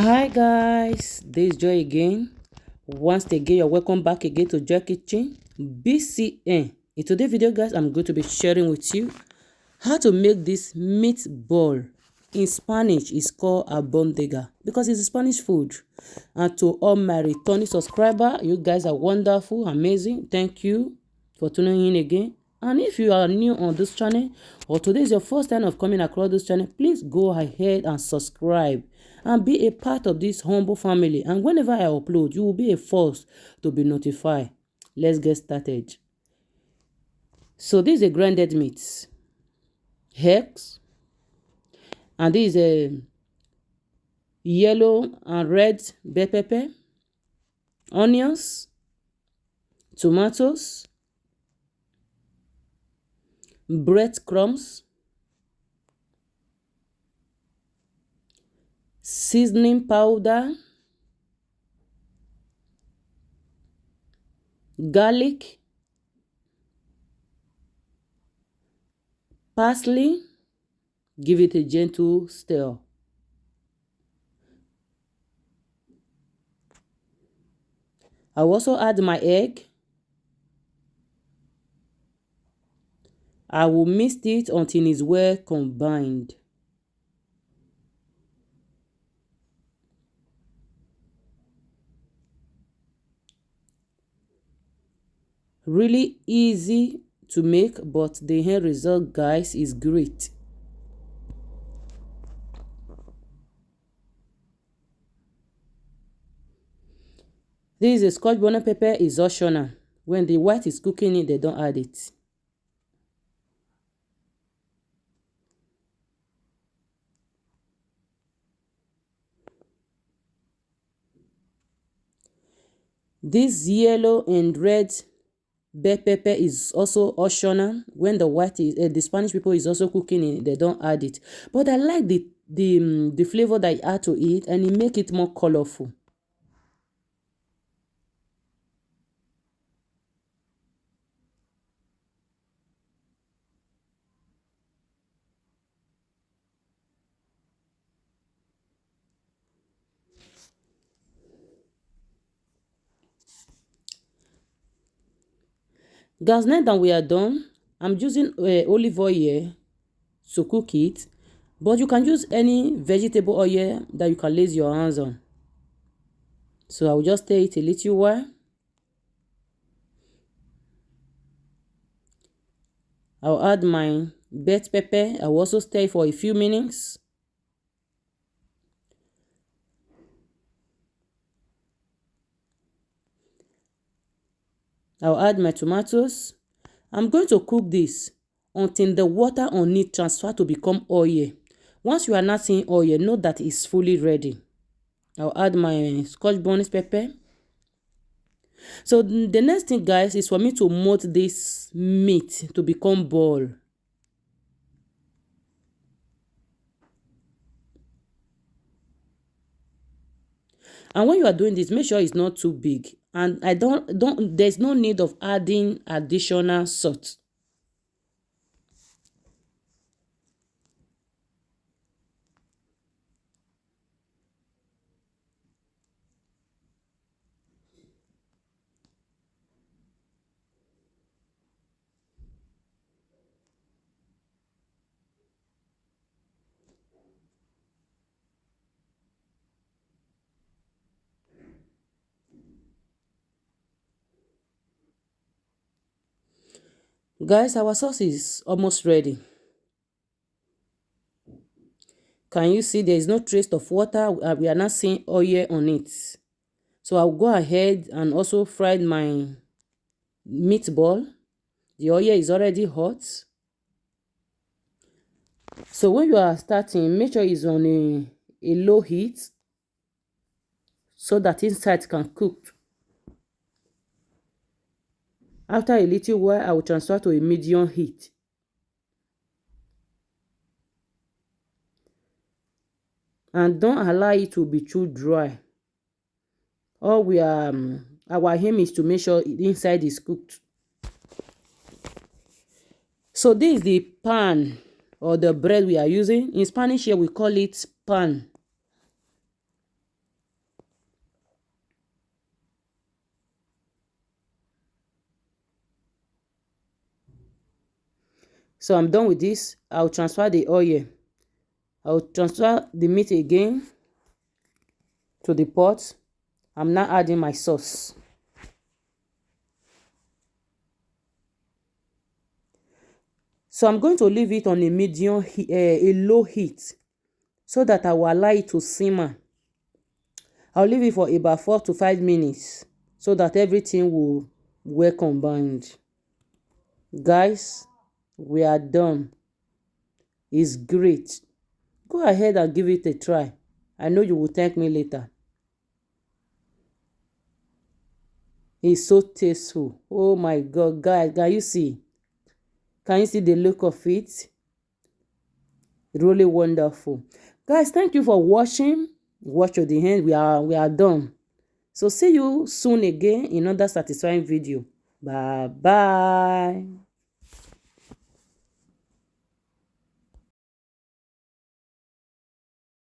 Hi guys, this is Joy again. Once again, you're welcome back again to Joy Kitchen BCN. In today's video, guys, I'm going to be sharing with you how to make this meatball. In Spanish, it's called Alboóndigas because it's a Spanish food. And to all my returning subscribers, you guys are wonderful, amazing. Thank you for tuning in again. And if you are new on this channel or today is your first time of coming across this channel, please go ahead and subscribe and be a part of this humble family. And whenever I upload, you will be a first to be notified. Let's get started. So this is a grounded meat, eggs, and this is a yellow and red bell pepper, onions, tomatoes, breadcrumbs, seasoning powder, garlic, parsley. Give it a gentle stir. I'll also add my egg. I will mix it until it's well combined. Really easy to make, but the end result, guys, is great. This is a Scotch bonnet pepper, is optional. When the white is cooking it, they don't add it. This yellow and red bell pepper is also optional. When the white is the Spanish people is also cooking it, they don't add it. But I like the flavor that you add to it, and it make it more colorful. Guys, now that we are done, I'm using olive oil to cook it, but you can use any vegetable oil that you can lay your hands on. So I will just stir it a little while. I'll add my bell pepper. I will also stir it for a few minutes. I'll add my tomatoes. I'm going to cook this until the water on it transfer to become oil. Once you are not seeing oil, know that it's fully ready. I'll add my Scotch bonnet pepper. So the next thing, guys, is for me to mold this meat to become ball. And when you are doing this, make sure it's not too big. And there's no need of adding additional salt. Guys, our sauce is almost ready. Can you see there is no trace of water? We are not seeing oil on it. So I'll go ahead and also fry my meatball. The oil is already hot. So when you are starting, make sure it's on a low heat so that inside can cook. After a little while, I will transfer to a medium heat. And don't allow it to be too dry. All our aim is to make sure the inside is cooked. So this is the pan or the bread we are using. In Spanish here we call it pan. So I'm done with this. I'll transfer the oil. I'll transfer the meat again to the pot. I'm now adding my sauce. So I'm going to leave it on a medium, a low heat, so that I will allow it to simmer. I'll leave it for about 4 to 5 minutes so that everything will well combined. Guys, we are done. It's great. Go ahead and give it a try. I know you will thank me later. It's so tasteful. Oh my God, guys, can you see? Can you see the look of it? Really wonderful. Guys, thank you for watching. Watch to the end. We are done. So see you soon again in another satisfying video. Bye bye.